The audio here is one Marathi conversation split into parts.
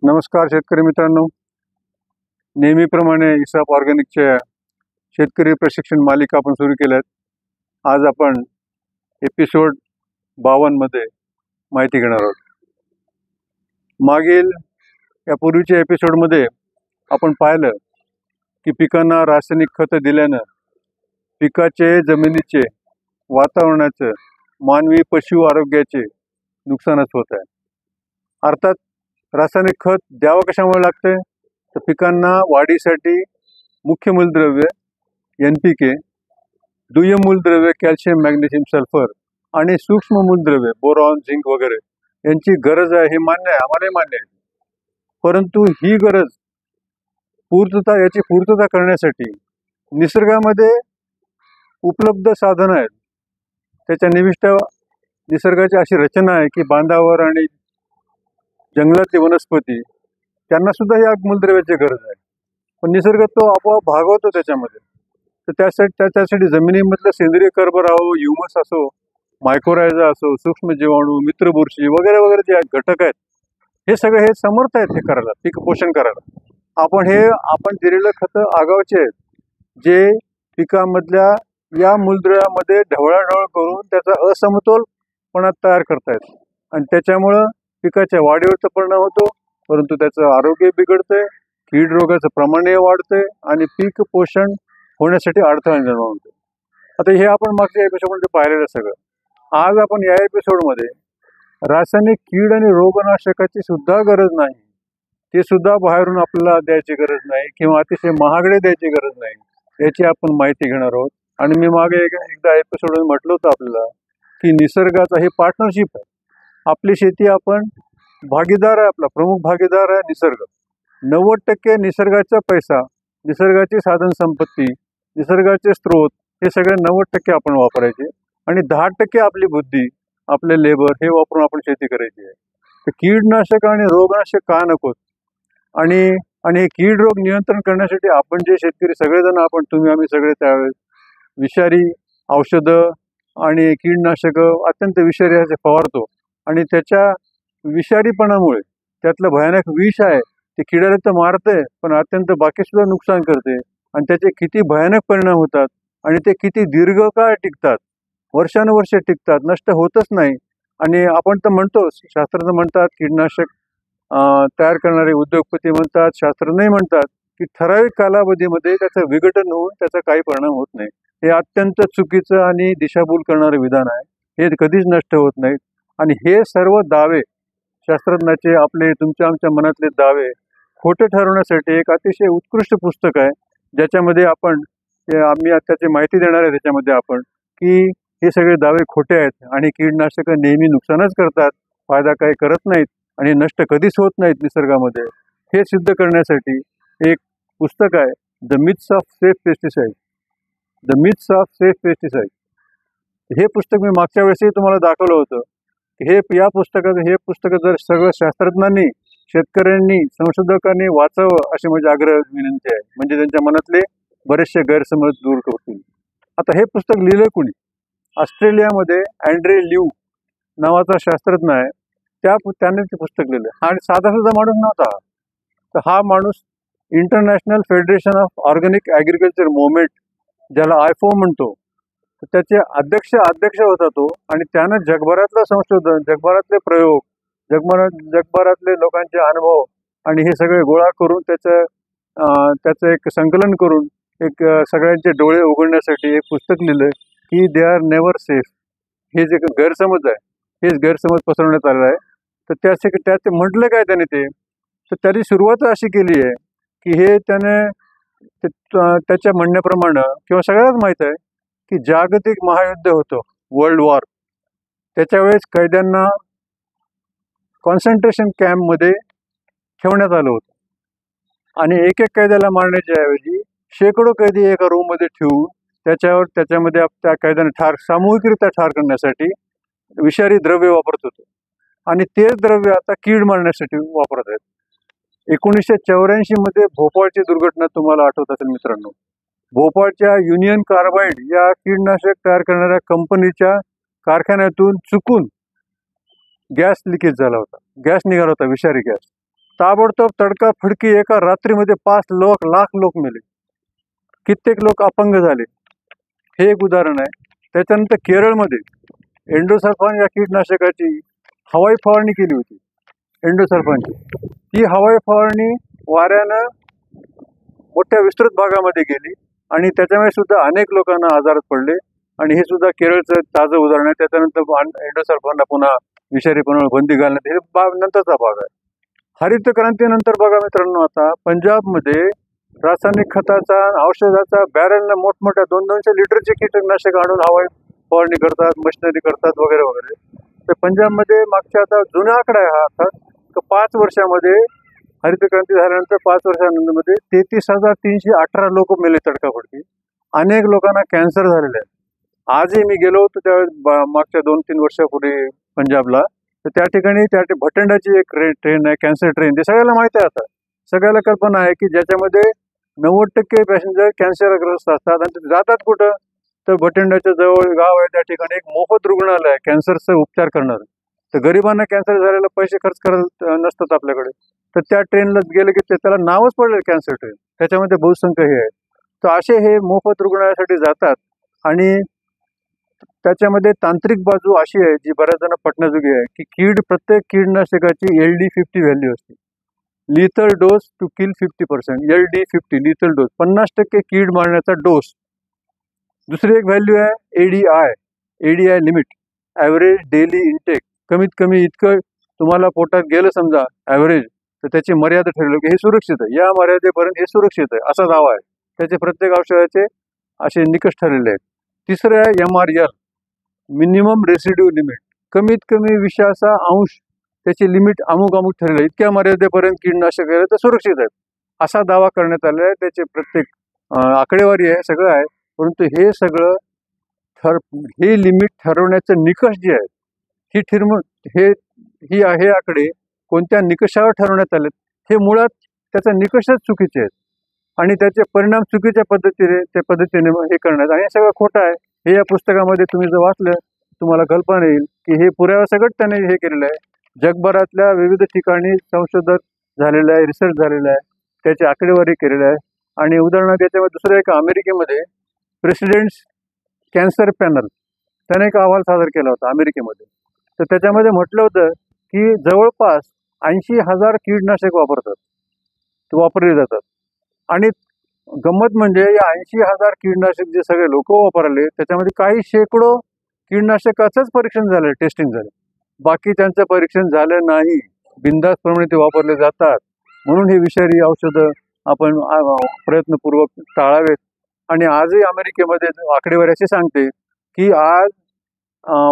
नमस्कार शेतकरी मित्रांनो, नेहमीप्रमाणे इसाप ऑर्गॅनिकच्या शेतकरी प्रशिक्षण मालिका आपण सुरू केल्यात. आज आपण एपिसोड 52 मध्ये माहिती घेणार आहोत. मागील यापूर्वीच्या एपिसोडमध्ये आपण पाहिलं की पिकांना रासायनिक खत दिल्यानं पिकाचे, जमिनीचे, वातावरणाचं, मानवी पशु आरोग्याचे नुकसानच होत आहे. अर्थात रासायनिक खत द्यावं कशामुळे लागते तर पिकांना वाढीसाठी मुख्य मूलद्रव्य NPK, दुय्यम मूलद्रव्य कॅल्शियम, मॅग्नेशियम, सल्फर आणि सूक्ष्म मूलद्रव्य बोरॉन, झिंक वगैरे यांची गरज आहे. हे मान्य आहे, आम्हालाही मान्य आहे. परंतु ही गरज याची पूर्तता करण्यासाठी निसर्गामध्ये उपलब्ध साधनं आहेत. त्याच्या निविष्ट निसर्गाची अशी रचना आहे की बांधावर आणि जंगलातली वनस्पती त्यांना सुद्धा या मूलद्रव्याची गरज आहे. पण निसर्ग तो आपोआप भागवतो त्याच्यामध्ये. तर त्यासाठी जमिनीमधलं सेंद्रिय कर्बरवाहू, ह्युमस असो, मायक्रोरायझा असो, सूक्ष्म जीवाणू, मित्रबुरशी वगैरे वगैरे जे घटक आहेत हे सगळे हे समर्थ आहेत हे करायला, पीक पोषण करायला. आपण दिलेलं खतं आगावचे आहेत जे पिकामधल्या या मूलद्रव्यामध्ये ढवळाढवळ करून त्याचा असमतोलपणा तयार करतायत आणि त्याच्यामुळं पिकाच्या वाढीवर परिणाम होतो, परंतु त्याचं आरोग्य बिघडतंय, कीड रोगाचं प्रमाणही वाढतंय आणि पीक पोषण होण्यासाठी अडथळा निर्माण होतो. आता हे आपण मागच्या एपिसोडमध्ये पाहिलेलं सगळं. आज आपण या एपिसोडमध्ये रासायनिक कीड आणि रोगनाशकाची सुद्धा गरज नाही, ते सुद्धा बाहेरून आपल्याला द्यायची गरज नाही किंवा अतिशय महागडे द्यायची गरज नाही, याची आपण माहिती घेणार आहोत. आणि मी मागे एकदा एपिसोडमध्ये म्हटलं होतं आपल्याला की निसर्गाचा हे पार्टनरशिप आहे. आपली शेती आपण भागीदार आहे, आपला प्रमुख भागीदार आहे निसर्ग. 90% निसर्गाचा पैसा, निसर्गाची साधन संपत्ती, निसर्गाचे स्रोत हे सगळे 90% आपण वापरायचे आणि 10% आपली बुद्धी, आपले लेबर हे वापरून आपण शेती करायची आहे. तर कीडनाशक आणि रोगनाशक का नकोत आणि हे कीड रोग नियंत्रण करण्यासाठी आपण जे शेतकरी सगळेजण आपण तुम्ही आम्ही सगळे त्यावेळेस विषारी औषधं आणि कीडनाशकं अत्यंत विषारी असे फवारतो आणि त्याच्या विषारीपणामुळे त्यातलं भयानक विष आहे ते किड्याला तर मारते पण अत्यंत बाकी सुद्धा नुकसान करते आणि त्याचे किती भयानक परिणाम होतात आणि ते किती दीर्घकाळ टिकतात, वर्षानुवर्षे टिकतात, नष्ट होतच नाही. आणि आपण तर म्हणतो, शास्त्रज्ञ म्हणतात, कीटनाशक तयार करणारे उद्योगपती म्हणतात, शास्त्रज्ञही म्हणतात की ठराविक कालावधीमध्ये त्याचं विघटन होऊन त्याचा काही परिणाम होत नाही. हे अत्यंत चुकीचं आणि दिशाभूल करणारं विधान आहे. हे कधीच नष्ट होत नाहीत आणि हे सर्व दावे शास्त्रज्ञाचे, आपले तुमच्या आमच्या मनातले दावे खोटे ठरवण्यासाठी एक अतिशय उत्कृष्ट पुस्तक आहे, ज्याच्यामध्ये आम्ही त्याची माहिती देणार आहे. त्याच्यामध्ये आपण की हे सगळे दावे खोटे आहेत आणि कीटनाशकं नेहमी नुकसानच करतात, फायदा काही करत नाहीत आणि नष्ट कधीच होत नाहीत निसर्गामध्ये, हे सिद्ध करण्यासाठी एक पुस्तक आहे, the myths of safe pesticide. The myths of safe pesticide हे पुस्तक मी मागच्या वेळेसही तुम्हाला दाखवलं होतं. या पुस्तक जर सगळं शास्त्रज्ञांनी, शेतकऱ्यांनी, संशोधकांनी वाचावं अशी माझी आग्रह विनंती आहे, म्हणजे त्यांच्या मनातले बरेचसे गैरसमज दूर करतील. आता हे पुस्तक लिहिलं कुणी? ऑस्ट्रेलियामध्ये अँड्रे ल्यू नावाचा शास्त्रज्ञ आहे, त्याने ते पुस्तक लिहिलं आणि साधा माणूस नव्हता. तर हा माणूस international federation of organic agriculture movement, ज्याला IFAO म्हणतो, त्याचे अध्यक्ष होता तो. आणि त्यानं जगभरातलं संशोधन, जगभरातले प्रयोग, जगभरातले लोकांचे अनुभव आणि हे सगळे गोळा करून त्याचं एक संकलन करून एक सगळ्यांचे डोळे उघडण्यासाठी एक पुस्तक लिहिलं की दे आर नेव्हर सेफ. हे जे गैरसमज आहे, हेच गैरसमज पसरवण्यात आलेला आहे. तर त्याचे म्हटलं काय त्याने तर त्याची सुरुवात अशी केली आहे की हे त्याने त्याच्या म्हणण्याप्रमाणे किंवा सगळ्याच माहीत आहे की जागतिक महायुद्ध होतं, वर्ल्ड वॉर, त्याच्या वेळेस कैद्यांना कॉन्सन्ट्रेशन कॅम्पमध्ये ठेवण्यात आलं होतं आणि एक कैद्याला मारण्याच्या ऐवजी शेकडो कैदी एका रूममध्ये ठेवून त्याच्यामध्ये त्या कैद्यांना सामूहिकरित्या ठार करण्यासाठी विषारी द्रव्य वापरत होते आणि तेच द्रव्य आता कीड मारण्यासाठी वापरत आहेत. 1984 मध्ये भोपाळची दुर्घटना तुम्हाला आठवत असेल मित्रांनो. भोपाळच्या युनियन कार्बाइड या कीटनाशक तयार करणाऱ्या कंपनीच्या कारखान्यातून चुकून गॅस लिकेज झाला होता, गॅस निघाला होता, विषारी गॅस. ताबडतोब तडकाफडकी एका रात्रीमध्ये 5 लाख लोक मेले, कित्येक लोक अपंग झाले. हे एक उदाहरण आहे. त्याच्यानंतर केरळमध्ये एंडोसल्फान या कीटनाशकाची हवाई फवारणी केली होती. एंडोसल्फानची ही हवाई फवारणी वाऱ्यानं मोठ्या विस्तृत भागामध्ये गेली आणि त्याच्यामुळे सुद्धा अनेक लोकांना आजारात पडले. आणि हे सुद्धा केरळचं ताजं उदाहरण आहे. त्याच्यानंतर एंडोसल्फानला पुन्हा विषारीपणावर बंदी घालण्यात हे नंतरचा भाग आहे. हरित क्रांतीनंतर बघा मित्रांनो, आता पंजाबमध्ये रासायनिक खताचा औषधाचा बॅरलनं मोठमोठ्या 200-200 लिटरचे कीटकनाशक आणून हवाई फवारणी करतात, मशिनरी करतात वगैरे वगैरे. तर पंजाबमध्ये मागच्या आता जुना आकडा आहे हा अर्थात 5 वर्षामध्ये हरित क्रांती झाल्यानंतर 5 वर्षांमध्ये 33,318 लोक मेले तडकाफडकी. अनेक लोकांना कॅन्सर झालेले आहे. आजही मी गेलो होतो त्यावेळेस मागच्या 2-3 वर्षापूर्वी पंजाबला, तर त्या ठिकाणी भटंडाची एक ट्रेन आहे, कॅन्सर ट्रेन. ते सगळ्याला माहिती आहे. आता सगळ्याला कल्पना आहे की ज्याच्यामध्ये 90% पॅसेंजर कॅन्सरग्रस्त असतात. आणि ते जातात कुठं, तर भटंडाच्या जवळ गाव आहे त्या ठिकाणी एक मोफत रुग्णालय आहे कॅन्सरचा उपचार करणारं. तर गरिबांना कॅन्सर झालेला पैसे खर्च करत नसतात आपल्याकडे, तर त्या ट्रेनला गेलं की त्याला नावच पडलं कॅन्सर ट्रेन. त्याच्यामध्ये बहुसंख्य हे आहे. तर असे हे मोफत रुग्णालयासाठी जातात. आणि त्याच्यामध्ये तांत्रिक बाजू अशी आहे जी बऱ्याच जण पटण्याजोगी आहे की प्रत्येक कीडनाशकाची LD50 व्हॅल्यू असते, lethal dose to kill 50%. LD50 lethal dose, 50% कीड मारण्याचा डोस. दुसरी एक व्हॅल्यू आहे ADI limit, average daily intake. कमीत कमी इतकं तुम्हाला पोटात गेलं समजा ॲव्हरेज, तर त्याची मर्यादा ठरवली की हे सुरक्षित आहे, या मर्यादेपर्यंत हे सुरक्षित आहे असा दावा आहे. त्याचे प्रत्येक औषधाचे असे निकष ठरलेले आहेत. तिसरं आहे MRL, मिनिमम रेसिड्यू लिमिट. कमीत कमी विषाचा अंश त्याची लिमिट अमुक ठरलेलं, इतक्या मर्यादेपर्यंत कीटनाशक आहे तर सुरक्षित आहेत असा दावा करण्यात आलेला आहे. त्याचे प्रत्येक आकडेवारी आहे, सगळं आहे. परंतु हे सगळं हे लिमिट ठरवण्याचे निकष जे आहेत हे आकडे कोणत्या निकषावर ठरवण्यात आलेत, हे मुळात त्याचा निकषच चुकीचे आहेत आणि त्याचे परिणाम चुकीच्या पद्धतीने हे करण्यात. आणि हे सगळं खोटं आहे. हे या पुस्तकामध्ये तुम्ही जर वाचलं तुम्हाला कल्पना येईल की हे पुराव्यासकट त्याने हे केलेलं आहे. जगभरातल्या विविध ठिकाणी संशोधन झालेलं आहे, रिसर्च झालेला आहे, त्याची आकडेवारी केलेली आहे. आणि उदाहरणार्थ त्याच्यामध्ये दुसरं एक अमेरिकेमध्ये प्रेसिडेंट्स कॅन्सर पॅनल त्याने एक अहवाल सादर केला होता अमेरिकेमध्ये. तर त्याच्यामध्ये म्हटलं होतं की जवळपास 80,000 कीटनाशक वापरले जातात. आणि गंमत म्हणजे या 80,000 कीटनाशक जे सगळे लोक वापरले त्याच्यामध्ये काही शेकडो कीटनाशकाचंच परीक्षण झालं, टेस्टिंग झालं, बाकी त्यांचं परीक्षण झालं नाही. बिनधास्तप्रमाणे ते वापरले जातात. म्हणून हे विषारी औषधं आपण प्रयत्नपूर्वक टाळावेत. आणि आजही अमेरिकेमध्ये आकडेवारी अशी सांगते की आज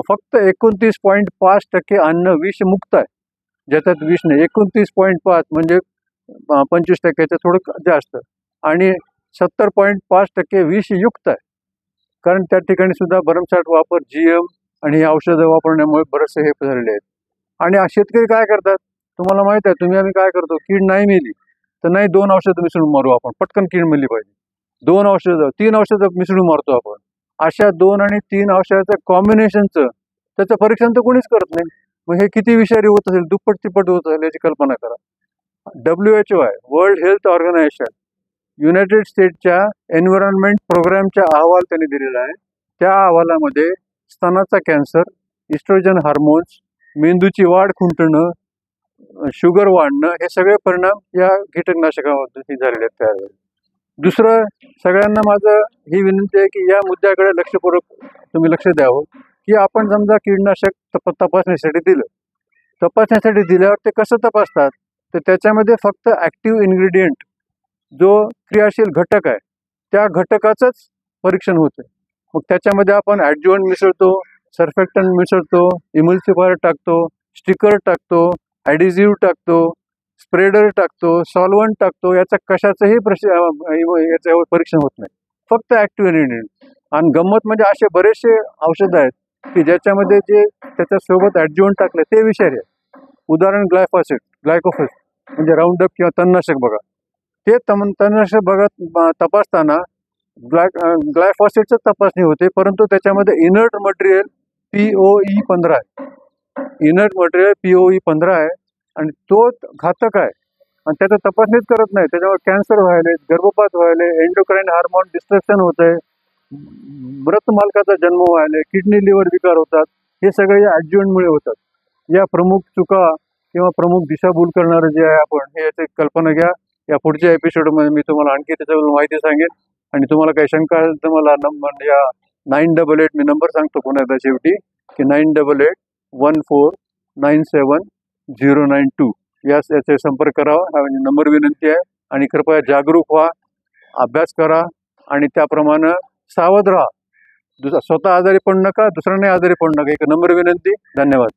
फक्त 29.5% अन्न विषमुक्त आहे, ज्याच्यात विष नाही. 29.5 म्हणजे 25% थोडं जास्त. आणि 70.5% विषयुक्त आहे, कारण त्या ठिकाणी सुद्धा भरमसाठ वापर GM आणि हे औषधं वापरण्यामुळे बरेचसे हे झालेले आहेत. आणि शेतकरी काय करतात तुम्हाला माहित आहे. आम्ही काय करतो, कीड नाही मेली तर नाही 2 औषधं मिसळून मारू आपण, पटकन कीड मेली पाहिजे. 2 औषधं 3 औषधं मिसळून मारतो आपण. अशा 2 आणि 3 औषधाचं कॉम्बिनेशनचं त्याचं परीक्षण तर कोणीच करत नाही. मग हे किती विषारी होत असेल, दुप्पट तिप्पट होत असेल याची कल्पना करा. WHO आहे, वर्ल्ड हेल्थ ऑर्गनायझेशन, युनायटेड स्टेटच्या एन्व्हायरमेंट प्रोग्रामचा अहवाल त्यांनी दिलेला आहे. त्या अहवालामध्ये स्तनाचा कॅन्सर, इस्ट्रोजन हार्मोन्स, मेंदूची वाढ खुंटणं, शुगर वाढणं, हे सगळे परिणाम या कीटकनाशकामध्ये झालेले आहेत तयार झाले. दुसरं, सगळ्यांना माझं ही विनंती आहे की या मुद्द्याकडे लक्षपूर्वक तुम्ही लक्ष द्यावं की आपण समजा कीटनाशक तपासण्यासाठी दिल्यावर ते कसं तपासतात, तर त्याच्यामध्ये फक्त ॲक्टिव्ह इन्ग्रेडियंट जो क्रियाशील घटक आहे त्या घटकाचंच परीक्षण होतं. मग त्याच्यामध्ये आपण ॲडज्युव्हंट मिसळतो, सर्फेक्टंट मिसळतो, इमल्सिफायर टाकतो, स्टिकर टाकतो, ॲडिझिव्ह टाकतो, स्प्रेडर टाकतो, सॉल्वंट टाकतो. याचं कशाचंही याच्यावर परीक्षण होत नाही, फक्त ॲक्टिव्ह इन्ग्रेडियंट. आणि गंमत म्हणजे असे बरेचसे औषधं आहेत की ज्याच्यामध्ये जे त्याच्यासोबत ॲडज्युव्हंट टाकले ते विषारी आहे. उदाहरण ग्लायकोफेट म्हणजे राऊंडअप किंवा तणनाशक बघा. ते तणनाशक तपासताना ग्लायफॉसेटचं तपासणी होते, परंतु त्याच्यामध्ये इनर्ट मटेरियल POE15 आहे. इनर्ट मटेरियल POE15 आहे आणि तो घातक आहे. आणि त्याचा तपासणीच करत नाही. त्याच्यामुळे कॅन्सर व्हायले, गर्भपात व्हायले, एंडोक्राईन हार्मोन डिस्ट्रक्शन होत आहे, मृत मालकाचा जन्म व्हायले, किडनी लिव्हर विकार होतात. हे सगळे या ॲड्ज्युएंटमुळे होतात. या प्रमुख चुका किंवा प्रमुख दिशाभूल करणारं जे आहे आपण हे याची कल्पना घ्या. या पुढच्या एपिसोडमध्ये मी तुम्हाला आणखी त्याच्याबद्दल माहिती सांगेन. आणि तुम्हाला काही शंका असेल तर मला नंबर या 988 मी नंबर सांगतो पुन्हा एकदा शेवटी की 9881497092 याचे संपर्क करावा हा म्हणजे नंबर विनंती आहे. आणि कृपया जागरूक व्हा, अभ्यास करा आणि त्याप्रमाणे सावध राहा. स्वतः आजारी पडू नका, दुसऱ्यांनाही आजारी पडू नका. एक नम्र विनंती. धन्यवाद.